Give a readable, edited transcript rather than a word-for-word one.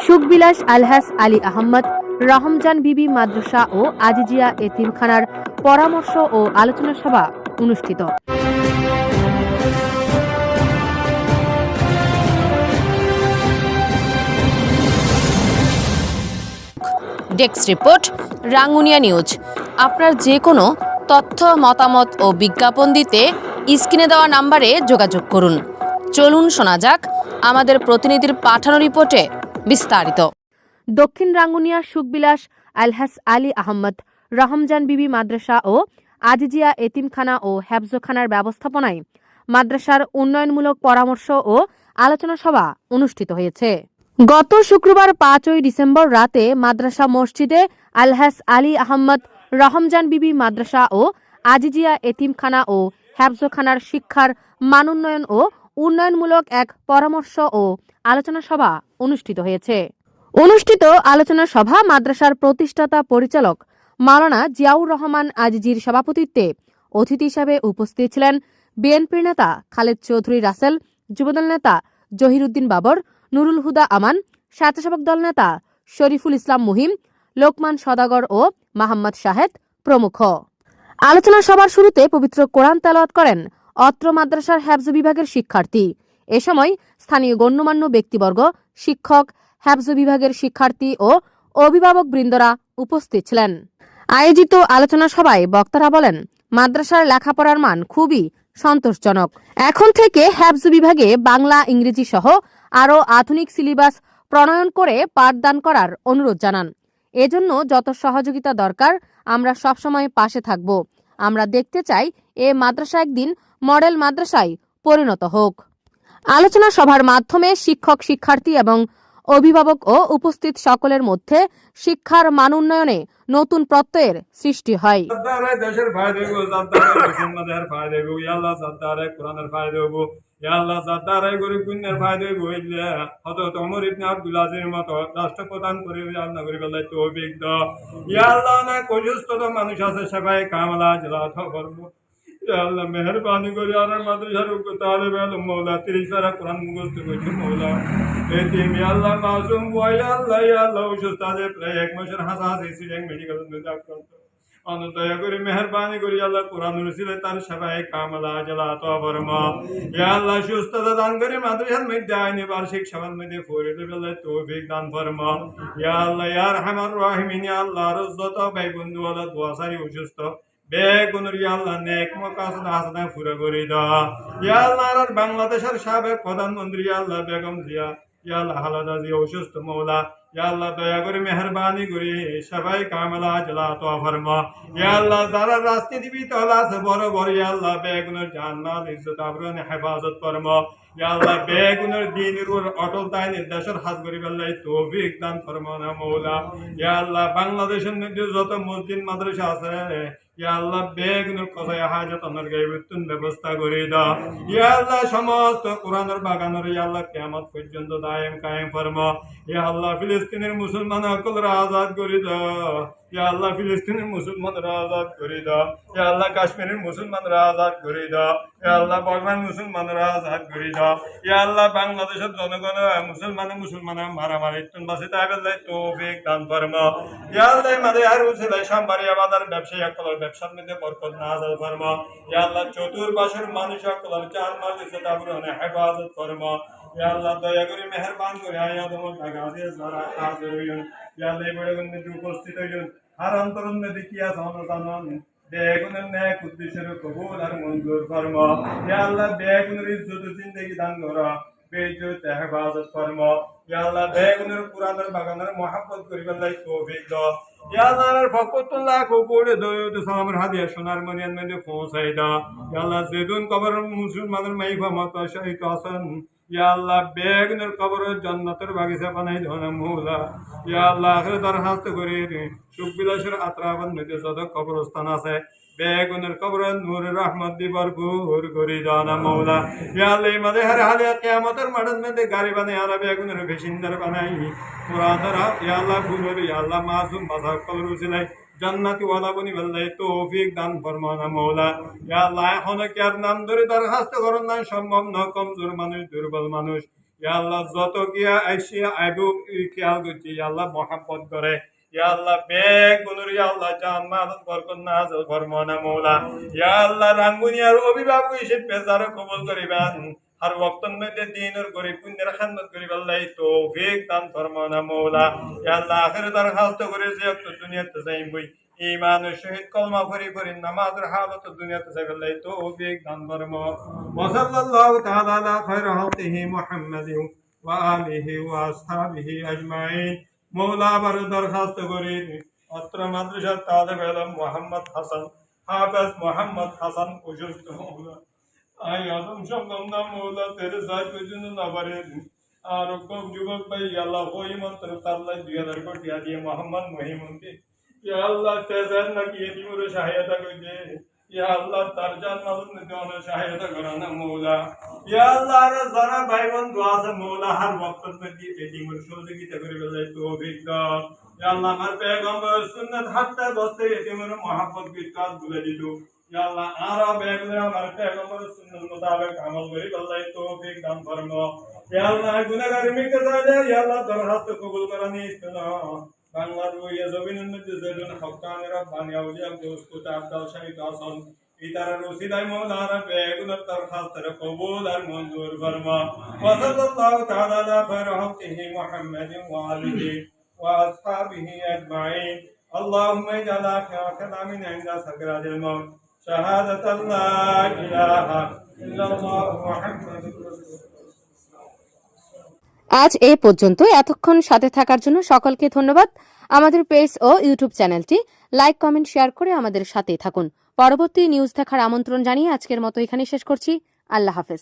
সুখবিলাস আলহাস আলী আহমদ রহমজান বিবি মাদ্রাসা ও আজিজিয়া এতিমখানার পরামর্শ ও আলোচনা সভা অনুষ্ঠিত। Desk report, Rangunia news. আপনার যে কোনো তথ্য, মতামত ও বিজ্ঞাপন দিতে স্ক্রিনে দেওয়া নম্বরে যোগাযোগ করুন। চলুন শোনা যাক আমাদের প্রতিনিধির পাঠানো রিপোর্টে বিস্তারিত। দক্ষিণ রাঙ্গুনিয়া সুখবিলাস আলহাস আলী আহমদ রহমজান বিবি মাদ্রাসা ও আজিজিয়া এতিমখানা ও হেফজখানার ব্যবস্থাপনায় মাদ্রাসার উন্নয়নমূলক পরামর্শ ও আলোচনা সভা অনুষ্ঠিত হয়েছে। গত শুক্রবার 5 ডিসেম্বর রাতে মাদ্রাসা মসজিদে আলহাস আলী আহমদ রহমজান বিবি মাদ্রাসা ও আজিজিয়া এতিমখানা ও হেফজখানার শিক্ষার মানোন্নয়ন ও উন্নয়নমূলক এক পরামর্শ ও আলোচনা সভা অনুষ্ঠিত হয়েছে। অনুষ্ঠিত আলোচনা সভা মাদ্রাসার প্রতিষ্ঠাতা পরিচালক মাওলানা জিয়াউর রহমান আজিজির সভাপতিত্বে অতিথি হিসাবে উপস্থিত ছিলেন বিএনপির নেতা খালেদ চৌধুরী রাসেল, যুবদল নেতা জহিরুদ্দিন বাবর, নুরুল হুদা আমান, স্বেচ্ছাসেবক দল নেতা শরীফুল ইসলাম মুহিম, লোকমান সদাগর ও মাহমদ শাহেদ প্রমুখ। আলোচনা সভার শুরুতে পবিত্র কোরআন তেলাওয়াত করেন অত্র মাদ্রাসার হেফজ বিভাগের শিক্ষার্থী। এ সময় স্থানীয় গণ্যমান্য ব্যক্তিবর্গ, শিক্ষক, হেফজ বিভাগের শিক্ষার্থী ও অভিভাবক বৃন্দরা উপস্থিত ছিলেন। আয়োজিত আলোচনা সভায় বক্তারা বলেন, মাদ্রাসার লেখাপড়ার মান খুবই সন্তোষজনক। এখন থেকে হেফজ বিভাগে বাংলা, ইংরেজি সহ আরও আধুনিক সিলেবাস প্রণয়ন করে পাঠদান করার অনুরোধ জানান। এজন্য যত সহযোগিতা দরকার আমরা সবসময় পাশে থাকব। আমরা দেখতে চাই এ মাদ্রাসা একদিন মডেল মাদ্রাসায় পরিণত হোক। আলোচনা সভার মাধ্যমে শিক্ষক, শিক্ষার্থী এবং অভিভাবক ও উপস্থিত সকলের মধ্যে শিক্ষার মান উন্নয়নে নতুন প্রত্যয়ের সৃষ্টি হয়। মানুষ আছে সবাই কামলা আল্লাহ মেহরবানি করে আর মাদ্রাসার তালেব আলম মওলা 30 পারা কোরআন মুখস্থ করছে মওলা এতিম আল্লাহ মাসুম বয় আল্লাহ উস্তাদে প্রায় 1 মাসের হাসাহাসি ছিলেন মেডিকেল মধ্যে আক্রান্ত। দয়া করে মেহরবানি করে আল্লাহ কোরআনুল সিলে তার সবাই কামলা জালাত ফরমা। ইয়া আল্লাহ সুস্থতা দান করে মাদ্রাসার মধ্যে আইনি বার্ষিক সভার মধ্যে ফরিদ আল্লাহ তৌফিক দান ফরমা। ইয়া আল্লাহ ইয়া আরহামার রাহিমিন, ইয়া আল্লাহ রজ্জত ভাই বন্ধু আল্লাহ দোয়াসারি অসুস্থ বেগুনের ইয়া আল্লাহ নেক মাকাসদ হাসানা পুরা করে দাও। ইয়া আল্লাহ আর বাংলাদেশের সাবেক প্রধানমন্ত্রী ইয়া আল্লাহ বেগম জিয়া, ইয়া আল্লাহ খালেদা জিয়া অসুস্থ মওলা। ইয়া আল্লাহ দয়া করে মেহরবানি করে সবাই কামলা জালাত ফরমা। ইয়া আল্লাহ যারা রাজনীতিবিদ আছে বড় বড় ইয়া আল্লাহ বেগুনের জান্নাত ইজ্জত আবরুন হেফাজত ফরমা। ইয়া আল্লাহ বেগুনের দ্বীনের উপর অটল তাই নির্দেশের হাজ করি আল্লাহ তৌফিক দান ফরমা না মওলা। ইয়া আল্লাহ বাংলাদেশের মধ্যে যত মসজিদ মাদ্রাসা আছে ইয়া আল্লাহ বেগুনের কথায় হাজত অনার গাইবতুন ব্যবস্থা করে দাও। ইয়া আল্লাহ সমস্ত কোরআনের বাগানের ইয়া আল্লাহ কিয়ামত পর্যন্ত দায়েম কায়েম ফরমা। ইয়া আল্লাহ ফিলিস্তিনের মুসলমান সকলরা আজাদ করে দাও। ইয়া আল্লাহ ফিলিস্তিনের মুসলমানরা আজাদ করে দাও। ইয়া আল্লাহ কাশ্মীরের মুসলমানরা আজাদ করে দাও। ইয়া আল্লাহ বর্মার মুসলমানরা আজাদ করে দাও। ইয়া আল্লাহ বাংলাদেশের জনগণ মুসলমান মারামারি বাসে তাই বেলায় তৌফিক দান ফরমা। ইয়া আল্লাহ মাদে আর উসিলাই সম্বারিয়া বাজার ব্যবসায়ী সকলের ব্যবসার মধ্যে বরকত নাযিল ফরমা। ইয়া আল্লাহ চতুর্পাশের মানুষ সকলের জান মাল ইজ্জত আবরুন হেফাজত ফরমা। ইয়া আল্লাহ দয়া করে মেহেরবান করে আয়া তোমার টাকা দিয়ে যারা হাজির হইন। ইয়া আল্লাহ বড় মধ্যে উপস্থিত হইন। আর অন্তরণ মধ্যে কি আছে আমরা জানেন। বেগুনের ন্যাক উদ্দেশ্যের কবুল আর মঞ্জুর ফরমা। ইয়া আল্লাহ বেগুনের ইজ্জত জিন্দেগি দান করা, বেইজ্জত হেফাজত ফরমা। ইয়া আল্লাহ বেগুনের কোরআনের বাগানের মহব্বত করিবার লাই তৌফিক দাও। ইয়া আল্লাহর ফকতুল্লাহ কোপড়ে দয়ুদ সালামের হাদিয়া সোনার মনিয়ান মধ্যে পৌঁছাই দাও। ইয়া আল্লাহ যেদুন কবর মুসলমানের মাইফা মাতা শহীদ হাসান ইয়া আল্লাহ বেগুনের কবর জান্নাতের বাগিচা বানাই দাও না মওলা। ইয়া আল্লাহ আখির দরখাস্ত করি সুখবিলাসের আত্রাবান মধ্যে যত কবরস্থান আছে বেগুনের কবর নূরের রহমত দি ভরপুর করে দাও না মওলা। ইয়া আল্লাহ মাদে হর হালে কিয়ামতের মাঠের মধ্যে গাড়ি বানাই আর বেগুনের ভেসিন্দার বানাই পুরাতন ইয়া আল্লাহ ফুলের ইয়া আল্লাহ মাসুম বাসা কবর উসিলাই জান্নাতি ওয়ালা বনি বললাই তৌফিক দান ফরমা না মওলা। ইয়া আল্লাহ এখন কি আর নাম ধরে দরখাস্ত করেন না সম্ভব না, কমজোর মানুষ, দুর্বল মানুষ। ইয়া আল্লাহ যত গিয়া আইসিয়া আইবু খেয়াল করছি ইয়া আল্লাহ মহাব্বত করে ইয়া আল্লাহ বেগুলোর ইয়া আল্লাহ জান মাদত বরকত নাজল ফরমানা মৌলা ইয়া আল্লাহ রাঙ্গুনিয়ার অভিভাবক হিসেবে বেজারে কবুল করিবেন আর ওয়াক্তন মধ্যে দিনের করে পুণ্যের খাদমত করি আল্লাহ তৌফিক দান ফরমানা মৌলা ইয়া আল্লাহ আখিরে দরখাস্ত করে যে দুনিয়াতে যাইবই ঈমান ও শহীদ কলমা পড়ি পড়ি নামাজের হালত দুনিয়াতে যাই আল্লাহ তৌফিক দান ফরমা ওয়া সাল্লাল্লাহু তাআলা আলা খায়রি খালকিহি মুহাম্মাদিন ওয়া আলিহি ওয়া আসহাবিহি আজমাইন মৌলা বার দরখাস্ত করি অত্র মাদ্রাসার তালেব ইলম মোহাম্মদ হাসান হাফেজ মোহাম্মদ হাসান অসুস্থ মৌলা আই আদম সঙ্গম না মৌলা তেরে সাথ পর্যন্ত না পারে আর যুবক ভাই আল্লাহ ওই মন্ত্র তাল্লাহ 2000 কোটি দিয়ে মোহাম্মদ মহিমুনকে ইয়া আল্লাহ তেজান না কি দিমুরে সহায়তা করে ইয়া আল্লাহ তার জান্নাত নিতে সহায়তা করো না মৌলা ইয়া আল্লাহ রে যারা ভাই বোন দোয়া আছে মৌলা হর ওয়াক্ত মধ্যে এদিমুর সহযোগিতা করে বলে তৌফিক দাও ইয়া আল্লাহ আমার পয়গম্বর সুন্নাত হাতে বসতে এদিমুর মহব্বত কি কাজ ভুলে দিলো ইয়া আল্লাহ আরা বেগলে আমার পয়গম্বর সুন্নাত মোতাবেক আমল করি আল্লাহ তৌফিক দান ফরমা ইয়া আল্লাহ গুনাহগার মিটে যায় ইয়া আল্লাহ দরখাস্ত কবুল করে নিও বাংলার রুইয়া জমিনের মধ্যে যেজন হকানের রব্বানি আউলিয়া গোস্ত আব্দাল শহীদ হাসান ইতারা রসিদাই মওলানা বেগুনার দরখাস্তরে কবুল আর মঞ্জুর ফরমা ওয়া সাল্লাল্লাহু তাআলা আলা খায়রি খালকিহি মুহাম্মাদিন ওয়া আলিহি ওয়া আসহাবিহি আজমাইন اللهم اجعل آخر كلامنا عند سكرات الموت شهادة لا إله إلا الله محمد رسول আজ এই পর্যন্ত এতক্ষণ সাথে থাকার জন্য সকলকে ধন্যবাদ। আমাদের পেজ ও ইউটিউব চ্যানেলটি লাইক কমেন্ট শেয়ার করে আমাদের সাথেই থাকুন। পরবর্তী নিউজ দেখার আমন্ত্রণ জানিয়ে আজকের মতো এখানে শেষ করছি। আল্লাহ হাফেজ।